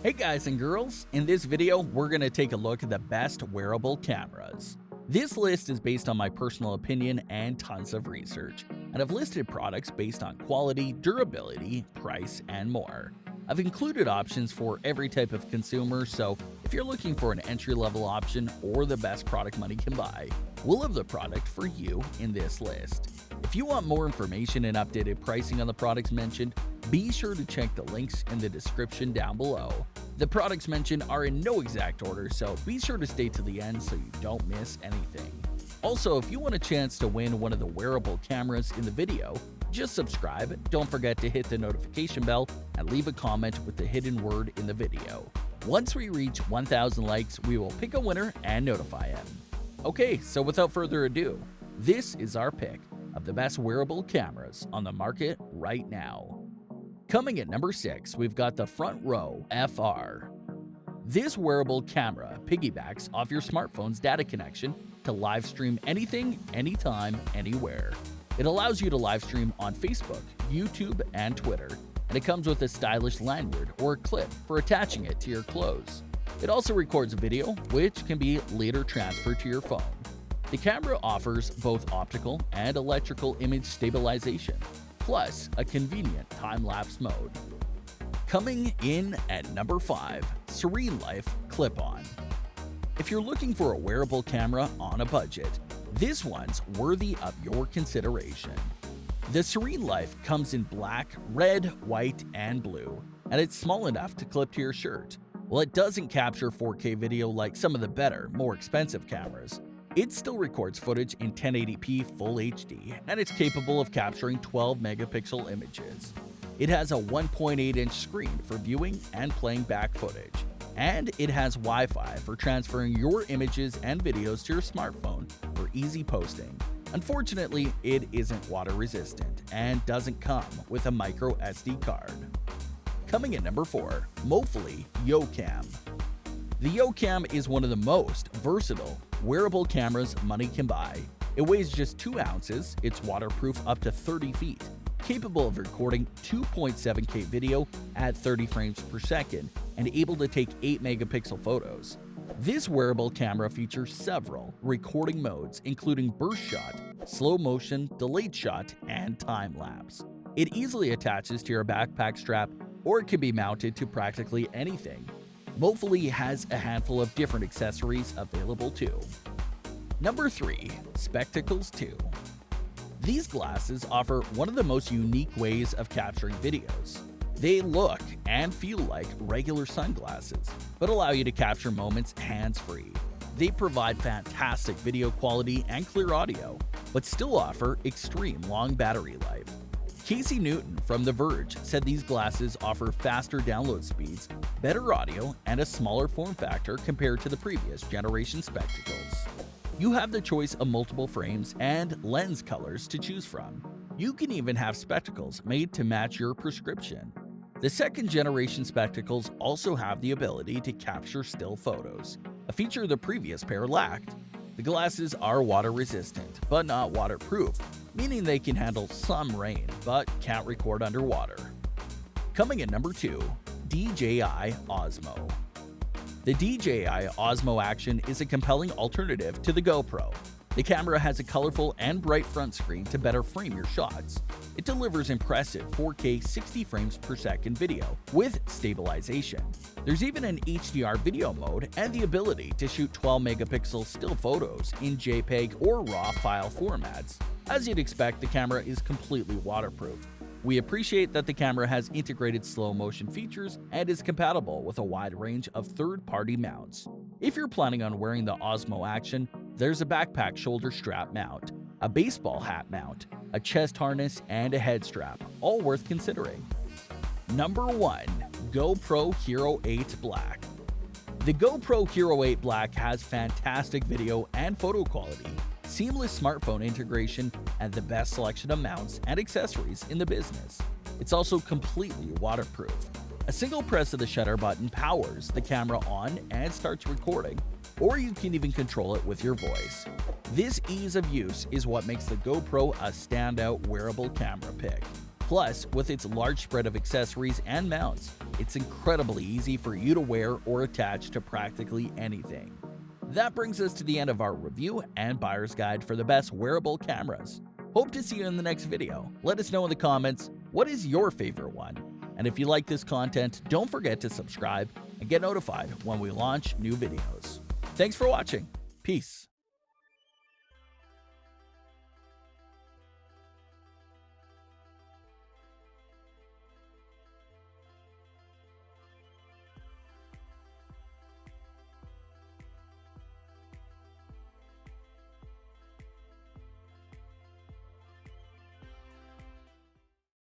Hey guys and girls, in this video we're going to take a look at the best wearable cameras. This list is based on my personal opinion and tons of research, and I've listed products based on quality, durability, price, and more. I've included options for every type of consumer, so if you're looking for an entry-level option or the best product money can buy, we'll have the product for you in this list. If you want more information and updated pricing on the products mentioned, be sure to check the links in the description down below. The products mentioned are in no exact order, so be sure to stay to the end so you don't miss anything. Also, if you want a chance to win one of the wearable cameras in the video, just subscribe, don't forget to hit the notification bell, and leave a comment with the hidden word in the video. Once we reach 1,000 likes, we will pick a winner and notify him. Okay, so without further ado, this is our pick of the best wearable cameras on the market right now. Coming at number 6, we've got the Frontrow FR. This wearable camera piggybacks off your smartphone's data connection to live stream anything, anytime, anywhere. It allows you to live stream on Facebook, YouTube, and Twitter, and it comes with a stylish lanyard or clip for attaching it to your clothes. It also records video, which can be later transferred to your phone. The camera offers both optical and electrical image stabilization, plus a convenient time-lapse mode. Coming in at number 5, Serene Clipon. If you're looking for a wearable camera on a budget, this one's worthy of your consideration. The Serene comes in black, red, white, and blue, and it's small enough to clip to your shirt. While it doesn't capture 4K video like some of the better, more expensive cameras, it still records footage in 1080p Full HD, and it's capable of capturing 12 megapixel images. It has a 1.8-inch screen for viewing and playing back footage, and it has Wi-Fi for transferring your images and videos to your smartphone for easy posting. Unfortunately, it isn't water resistant and doesn't come with a micro SD card. Coming at number 4, Mofully Yocam. The Yocam is one of the most versatile wearable cameras money can buy. It weighs just 2 ounces, it's waterproof up to 30 feet, capable of recording 2.7K video at 30 frames per second, and able to take 8 megapixel photos. This wearable camera features several recording modes, including burst shot, slow motion, delayed shot, and time lapse. It easily attaches to your backpack strap, or it can be mounted to practically anything. Mofully has a handful of different accessories available too. Number 3, Spectacles 2. These glasses offer one of the most unique ways of capturing videos. They look and feel like regular sunglasses, but allow you to capture moments hands-free. They provide fantastic video quality and clear audio, but still offer extreme long battery life. Casey Newton from The Verge said these glasses offer faster download speeds, better audio, and a smaller form factor compared to the previous generation spectacles. You have the choice of multiple frames and lens colors to choose from. You can even have spectacles made to match your prescription. The second generation spectacles also have the ability to capture still photos, a feature the previous pair lacked. The glasses are water resistant, but not waterproof, meaning they can handle some rain, but can't record underwater. Coming at number 2, DJI Osmo. The DJI Osmo Action is a compelling alternative to the GoPro. The camera has a colorful and bright front screen to better frame your shots. It delivers impressive 4K 60 frames per second video with stabilization. There's even an HDR video mode and the ability to shoot 12 megapixel still photos in JPEG or RAW file formats. As you'd expect, the camera is completely waterproof. We appreciate that the camera has integrated slow motion features and is compatible with a wide range of third-party mounts. If you're planning on wearing the Osmo Action, there's a backpack shoulder strap mount, a baseball hat mount, a chest harness, and a head strap, all worth considering. Number 1, GoPro Hero 8 Black. The GoPro Hero 8 Black has fantastic video and photo quality, seamless smartphone integration, and the best selection of mounts and accessories in the business. It's also completely waterproof. A single press of the shutter button powers the camera on and starts recording, or you can even control it with your voice. This ease of use is what makes the GoPro a standout wearable camera pick. Plus, with its large spread of accessories and mounts, it's incredibly easy for you to wear or attach to practically anything. That brings us to the end of our review and buyer's guide for the best wearable cameras. Hope to see you in the next video. Let us know in the comments, what is your favorite one? And if you like this content, don't forget to subscribe and get notified when we launch new videos. Thanks for watching. Peace.